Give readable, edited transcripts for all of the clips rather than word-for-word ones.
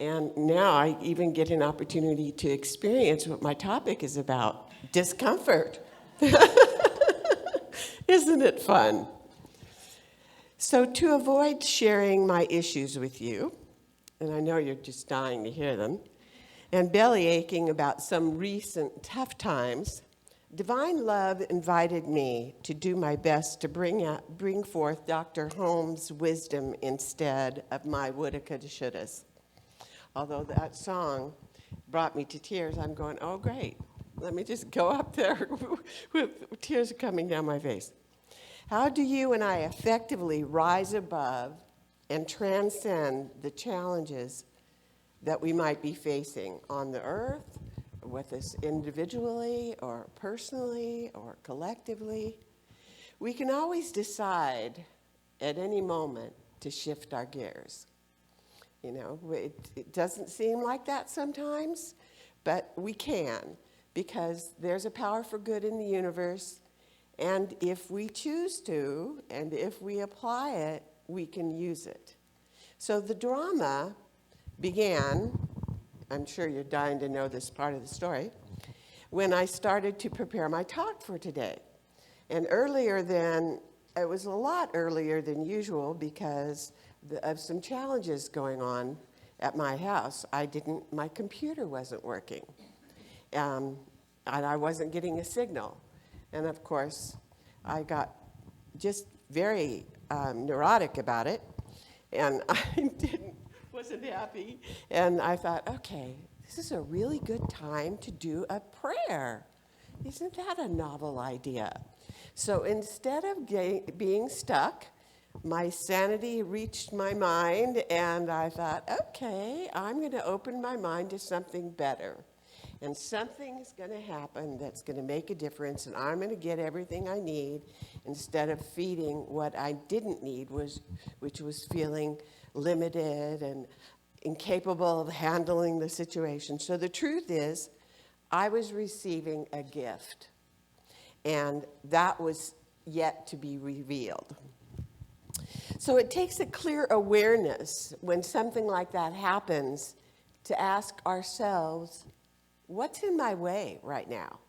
And now I even get an opportunity to experience what my topic is about, discomfort. Isn't it fun? So to avoid sharing my issues with you, and I know you're just dying to hear them, and belly aching about some recent tough times, Divine Love invited me to do my best to bring forth Dr. Holmes' wisdom instead of my woulda, coulda, shouldas. Although that song brought me to tears, I'm going, oh, great. Let me just go up there with tears coming down my face. How do you and I effectively rise above and transcend the challenges that we might be facing on the earth, with us individually or personally or collectively? We can always decide at any moment to shift our gears. You know, it doesn't seem like that sometimes, but we can, because there's a power for good in the universe, and if we choose to, and if we apply it, we can use it. So the drama began, I'm sure you're dying to know this part of the story, when I started to prepare my talk for today. And it was a lot earlier than usual because of some challenges going on at my house. My computer wasn't working. And I wasn't getting a signal. And of course, I got just very neurotic about it. And I wasn't happy. And I thought, okay, this is a really good time to do a prayer. Isn't that a novel idea? So instead of being stuck, my sanity reached my mind, and I thought, okay, I'm going to open my mind to something better. And something is going to happen that's going to make a difference, and I'm going to get everything I need instead of feeding what I didn't need, which was feeling limited and incapable of handling the situation. So the truth is, I was receiving a gift, and that was yet to be revealed. So it takes a clear awareness when something like that happens to ask ourselves, what's in my way right now?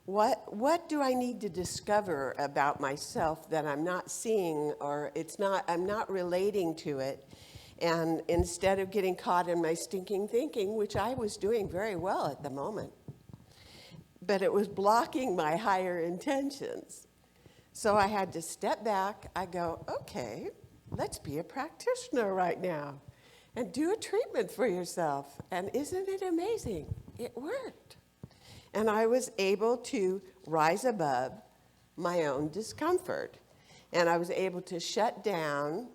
What do I need to discover about myself that I'm not seeing, or I'm not relating to it? And instead of getting caught in my stinking thinking, which I was doing very well at the moment, but it was blocking my higher intentions. So I had to step back. I go, okay, let's be a practitioner right now and do a treatment for yourself. And isn't it amazing? It worked. And I was able to rise above my own discomfort. And I was able to shut down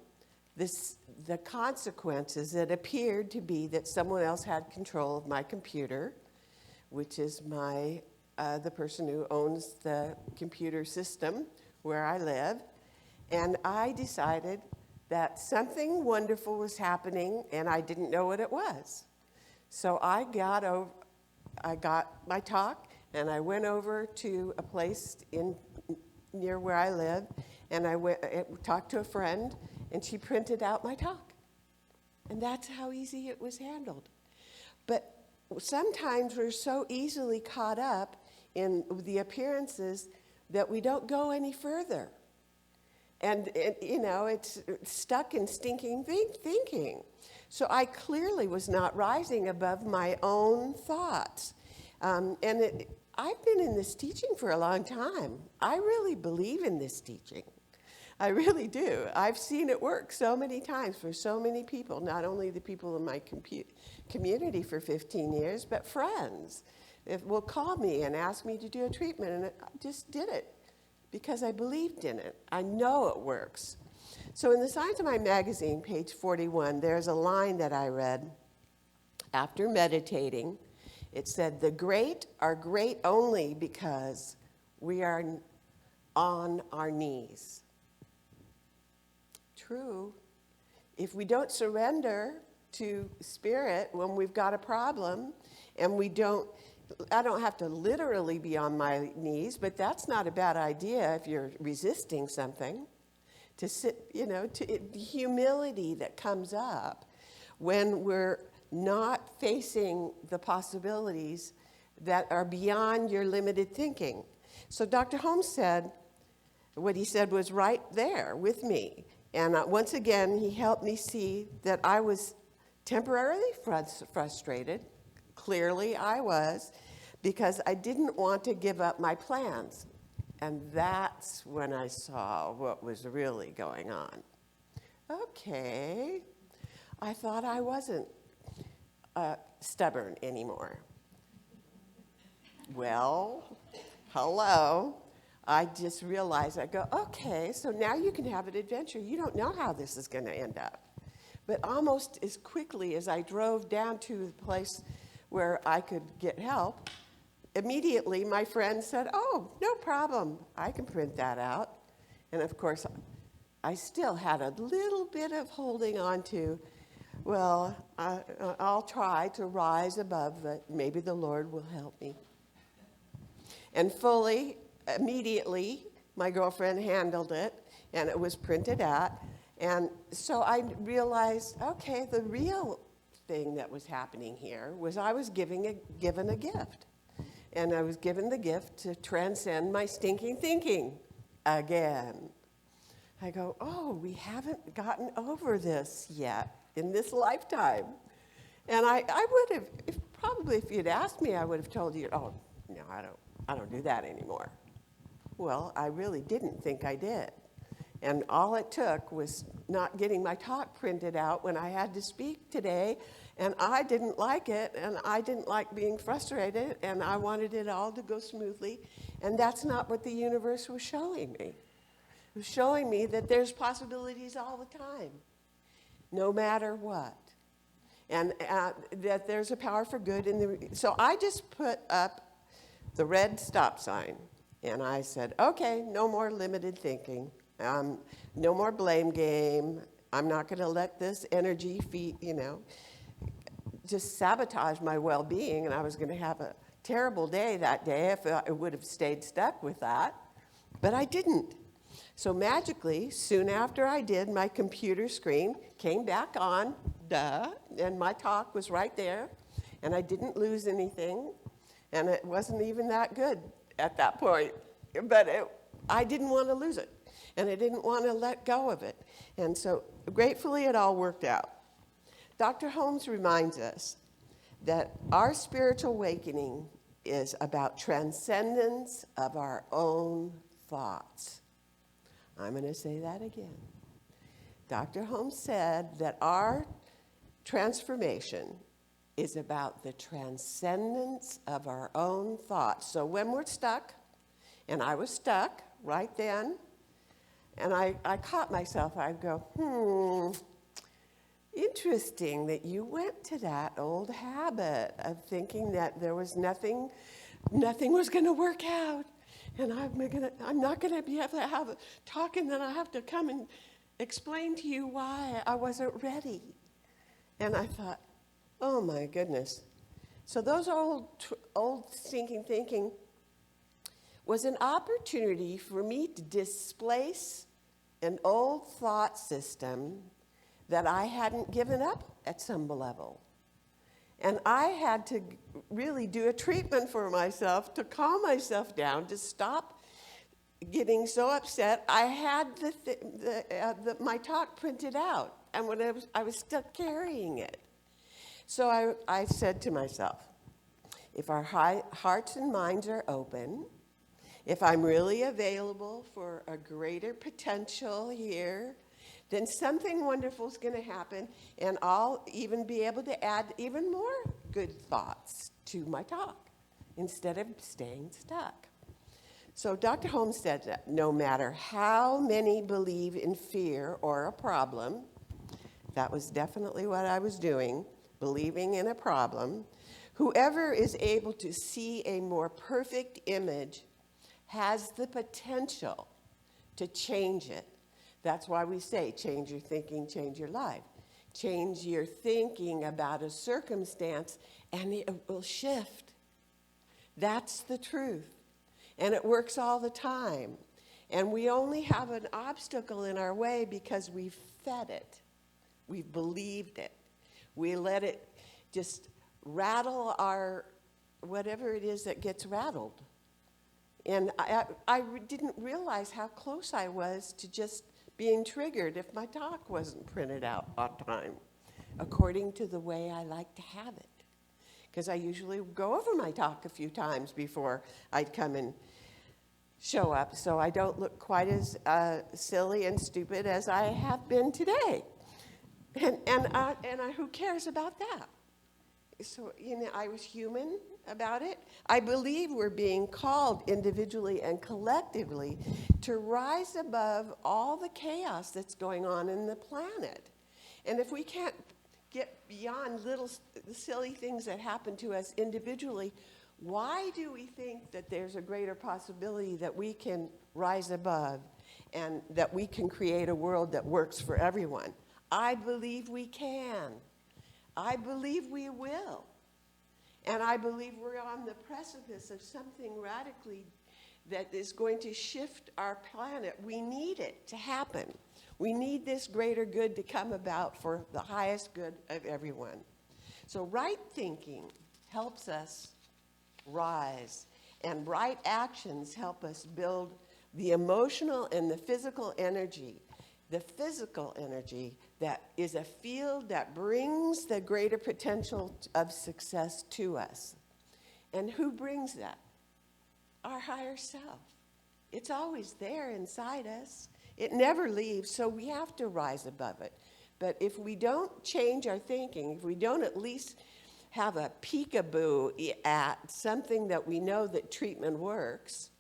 the consequences that appeared to be that someone else had control of my computer, which is the person who owns the computer system where I live. And I decided that something wonderful was happening, and I didn't know what it was. So I got my talk, and I went over to a place near where I live, and I talked to a friend, and she printed out my talk. And that's how easy it was handled. But sometimes we're so easily caught up in the appearances that we don't go any further. And it's stuck in stinking thinking. So I clearly was not rising above my own thoughts. I've been in this teaching for a long time. I really believe in this teaching. I really do. I've seen it work so many times for so many people, not only the people in my community for 15 years, but friends. Will call me and ask me to do a treatment, and I just did it because I believed in it. I know it works. So in the Signs of Mind magazine, page 41, there's a line that I read after meditating. It said, "The great are great only because we are on our knees." True. If we don't surrender to spirit when we've got a problem, and I don't have to literally be on my knees, but that's not a bad idea if you're resisting something. To sit, the humility that comes up when we're not facing the possibilities that are beyond your limited thinking. So Dr. Holmes said, what he said was right there with me. And once again, he helped me see that I was temporarily frustrated. Clearly I was, because I didn't want to give up my plans. And that's when I saw what was really going on. Okay, I thought I wasn't stubborn anymore. Well, hello. I just realized, I go, okay, so now you can have an adventure. You don't know how this is going to end up. But almost as quickly as I drove down to the place where I could get help, immediately my friend said, oh, no problem. I can print that out. And of course, I still had a little bit of holding on to, well, I'll try to rise above it. Maybe the Lord will help me. And immediately, my girlfriend handled it, and it was printed out. And so I realized, okay, the real thing that was happening here was I was given a gift. And I was given the gift to transcend my stinking thinking again. I go, oh, we haven't gotten over this yet in this lifetime. And I would have, if you'd asked me, I would have told you, oh, no, I don't do that anymore. Well, I really didn't think I did. And all it took was not getting my talk printed out when I had to speak today, and I didn't like it, and I didn't like being frustrated, and I wanted it all to go smoothly, and that's not what the universe was showing me. It was showing me that there's possibilities all the time, no matter what, and that there's a power for good. So I just put up the red stop sign, and I said, okay, no more limited thinking. No more blame game. I'm not going to let this energy just sabotage my well-being, and I was going to have a terrible day that day if I would have stayed stuck with that, but I didn't. So magically, soon after I did, my computer screen came back on, and my talk was right there, and I didn't lose anything, and it wasn't even that good at that point, but I didn't want to lose it. And I didn't want to let go of it. And so gratefully, it all worked out. Dr. Holmes reminds us that our spiritual awakening is about transcendence of our own thoughts. I'm going to say that again. Dr. Holmes said that our transformation is about the transcendence of our own thoughts. So when we're stuck, and I was stuck right then, and I caught myself, I'd go, interesting that you went to that old habit of thinking that there was nothing was going to work out, and I'm not going to be able to have a talk, and then I have to come and explain to you why I wasn't ready. And I thought, oh my goodness. So those old stinking thinking was an opportunity for me to displace an old thought system that I hadn't given up at some level. And I had to really do a treatment for myself to calm myself down, to stop getting so upset. I had my talk printed out, and when I was still carrying it. So I said to myself, if our hearts and minds are open, if I'm really available for a greater potential here, then something wonderful is going to happen, and I'll even be able to add even more good thoughts to my talk instead of staying stuck. So Dr. Holmes said that no matter how many believe in fear or a problem, that was definitely what I was doing, believing in a problem, whoever is able to see a more perfect image has the potential to change it. That's why we say, change your thinking, change your life. Change your thinking about a circumstance, and it will shift. That's the truth. And it works all the time. And we only have an obstacle in our way because we've fed it. We've believed it. We let it just rattle our, whatever it is that gets rattled. And I didn't realize how close I was to just being triggered if my talk wasn't printed out on time, according to the way I like to have it. Because I usually go over my talk a few times before I'd come and show up, so I don't look quite as silly and stupid as I have been today. And who cares about that? So, I was human about it. I believe we're being called individually and collectively to rise above all the chaos that's going on in the planet. And if we can't get beyond little silly things that happen to us individually, why do we think that there's a greater possibility that we can rise above and that we can create a world that works for everyone? I believe we can. I believe we will. And I believe we're on the precipice of something radically that is going to shift our planet. We need it to happen. We need this greater good to come about for the highest good of everyone. So right thinking helps us rise, and right actions help us build the emotional and the physical energy. The physical energy that is a field that brings the greater potential of success to us. And who brings that? Our higher self. It's always there inside us. It never leaves, so we have to rise above it. But if we don't change our thinking, if we don't at least have a peekaboo at something that we know that treatment works,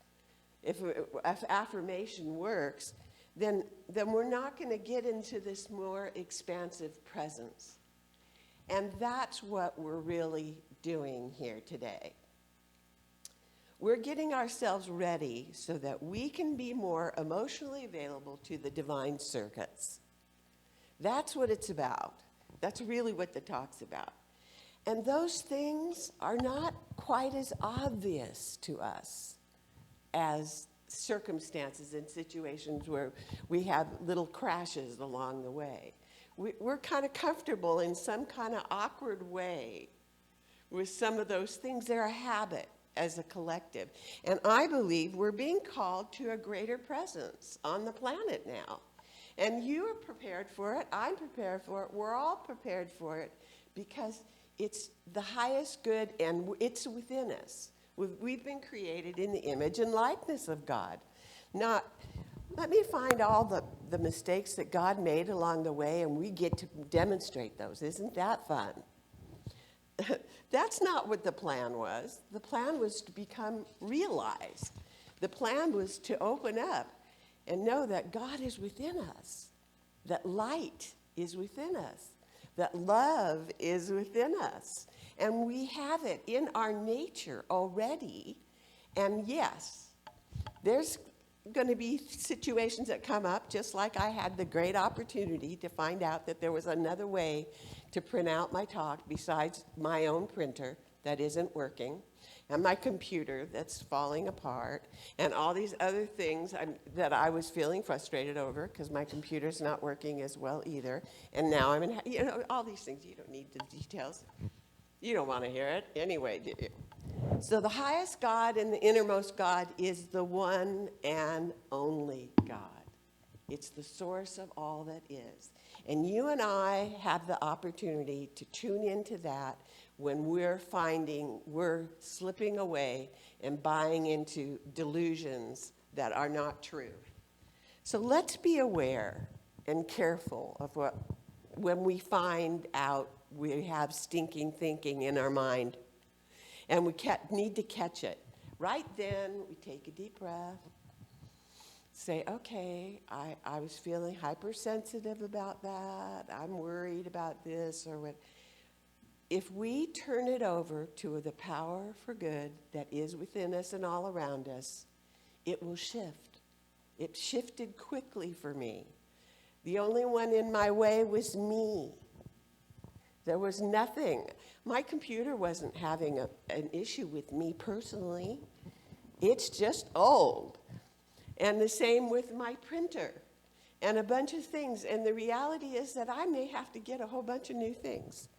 if affirmation works, then we're not going to get into this more expansive presence. And that's what we're really doing here today. We're getting ourselves ready so that we can be more emotionally available to the divine circuits. That's what it's about. That's really what the talk's about. And those things are not quite as obvious to us as circumstances and situations where we have little crashes along the way. We're kind of comfortable in some kind of awkward way with some of those things. They're a habit as a collective. And I believe we're being called to a greater presence on the planet now. And you are prepared for it. I'm prepared for it. We're all prepared for it because it's the highest good and it's within us. We've been created in the image and likeness of God. Now, let me find all the mistakes that God made along the way, and we get to demonstrate those. Isn't that fun? That's not what the plan was. The plan was to become realized. The plan was to open up and know that God is within us, that light is within us, that love is within us. And we have it in our nature already. And yes, there's going to be situations that come up, just like I had the great opportunity to find out that there was another way to print out my talk besides my own printer that isn't working, and my computer that's falling apart, and all these other things that I was feeling frustrated over because my computer's not working as well either. And now I'm in, all these things. You don't need the details. You don't want to hear it anyway, do you? So the highest God and the innermost God is the one and only God. It's the source of all that is. And you and I have the opportunity to tune into that when we're slipping away and buying into delusions that are not true. So let's be aware and careful of when we find out we have stinking thinking in our mind, and we need to catch it. Right then, we take a deep breath, say, okay, I was feeling hypersensitive about that, I'm worried about this, or what. If we turn it over to the power for good that is within us and all around us, it will shift. It shifted quickly for me. The only one in my way was me. There was nothing. My computer wasn't having an issue with me personally. It's just old. And the same with my printer and a bunch of things. And the reality is that I may have to get a whole bunch of new things.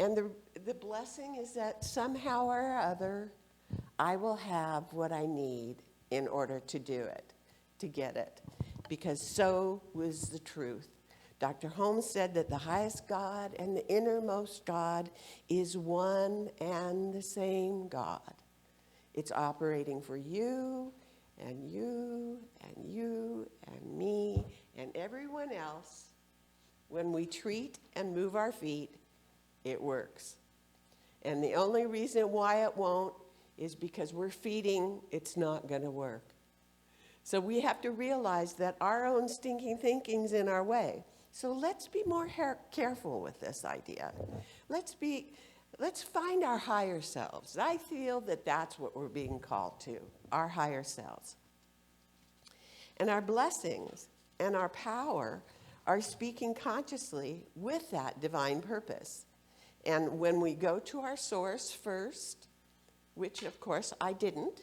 And the blessing is that somehow or other, I will have what I need in order to do it, to get it, because so was the truth. Dr. Holmes said that the highest God and the innermost God is one and the same God. It's operating for you and you and you and me and everyone else. When we treat and move our feet, it works. And the only reason why it won't is because we're feeding it's not going to work. So we have to realize that our own stinking thinking's in our way. So let's be more careful with this idea. Let's find our higher selves. I feel that that's what we're being called to, our higher selves. And our blessings and our power are speaking consciously with that divine purpose. And when we go to our source first, which of course I didn't,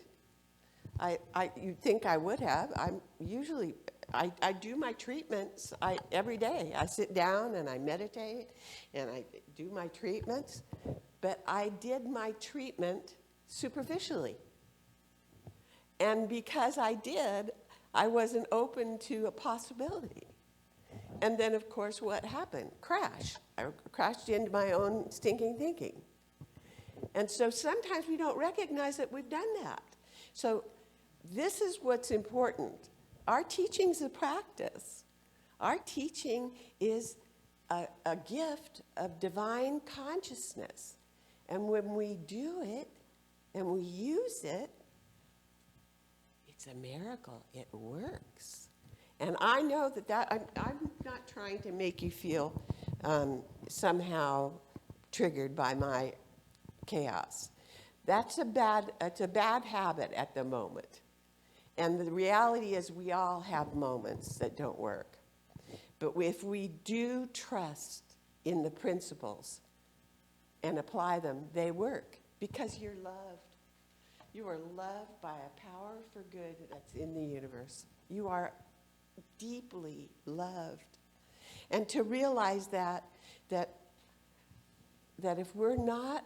you'd think I would have. I do my treatments every day. I sit down and I meditate and I do my treatments, but I did my treatment superficially. And because I did, I wasn't open to a possibility. And then, of course, what happened? Crash. I crashed into my own stinking thinking. And so sometimes we don't recognize that we've done that. So this is what's important. Our teaching's a practice. Our teaching is a gift of divine consciousness. And when we do it and we use it, it's a miracle. It works. And I know that I'm not trying to make you feel somehow triggered by my chaos. It's a bad habit at the moment. And the reality is we all have moments that don't work. But if we do trust in the principles and apply them, they work because you're loved. You are loved by a power for good that's in the universe. You are deeply loved. And to realize that if we're not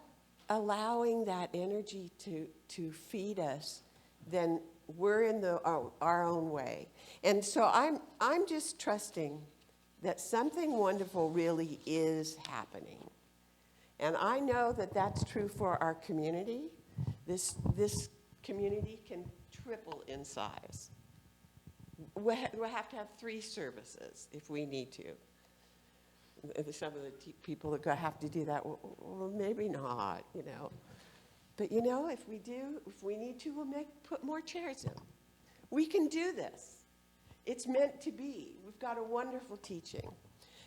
allowing that energy to feed us, then we're in our own way. And so I'm just trusting that something wonderful really is happening. And I know that that's true for our community. This community can triple in size. We'll have to have 3 services if we need to. Some of the people that have to do that, well, maybe not, you know. But you know, if we need to, we'll put more chairs in. We can do this. It's meant to be. We've got a wonderful teaching.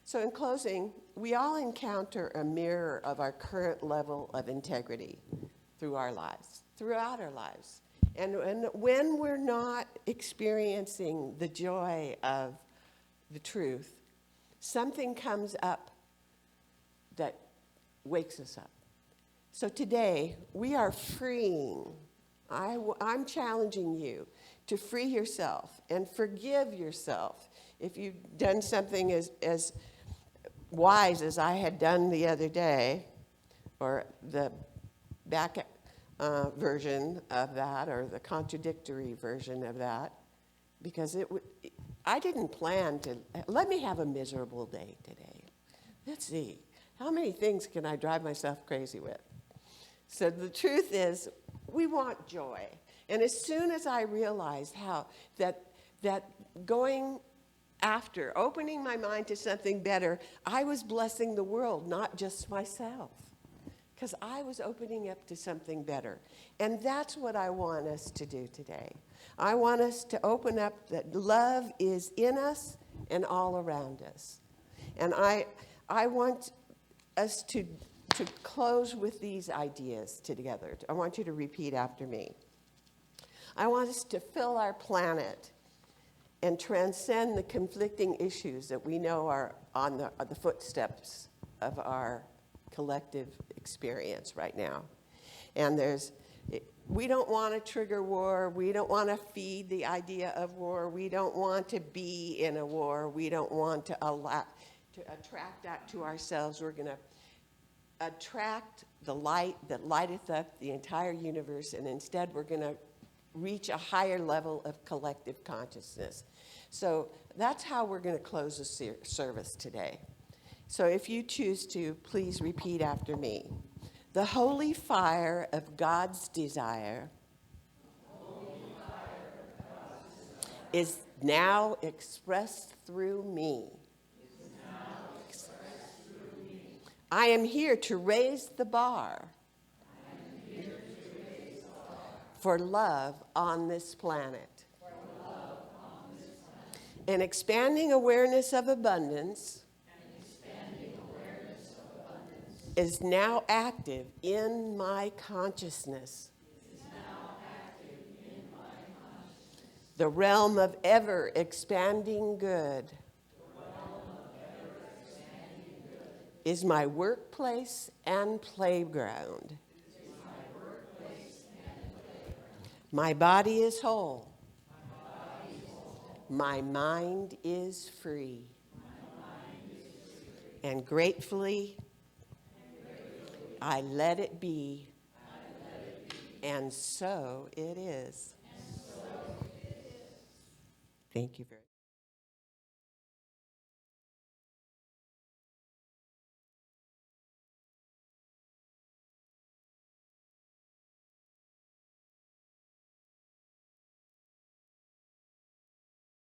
So in closing, we all encounter a mirror of our current level of integrity throughout our lives. And when we're not experiencing the joy of the truth, something comes up that wakes us up. So today, we are freeing. I'm challenging you to free yourself and forgive yourself if you've done something as wise as I had done the other day, or the back version of that, or the contradictory version of that, because I didn't plan to. Let me have a miserable day today. Let's see, how many things can I drive myself crazy with? So the truth is, we want joy. And as soon as I realized how that going after, opening my mind to something better, I was blessing the world, not just myself. Because I was opening up to something better. And that's what I want us to do today. I want us to open up that love is in us and all around us. And I want us to close with these ideas together. I want you to repeat after me. I want us to fill our planet and transcend the conflicting issues that we know are on the footsteps of our collective experience right now. And we don't want to trigger war. We don't want to feed the idea of war. We don't want to be in a war. We don't want to attract that to ourselves. We're going to attract the light that lighteth up the entire universe, and instead we're going to reach a higher level of collective consciousness. So that's how we're going to close the service today. So if you choose to, please repeat after me. The holy fire of God's desire is now expressed through me. I am here to raise the bar for love on this planet. An expanding awareness of abundance is now active in my consciousness. The realm of ever expanding good is my workplace and playground. My body is whole. My mind is free. And gratefully, I let it be. And so it is. Thank you very much.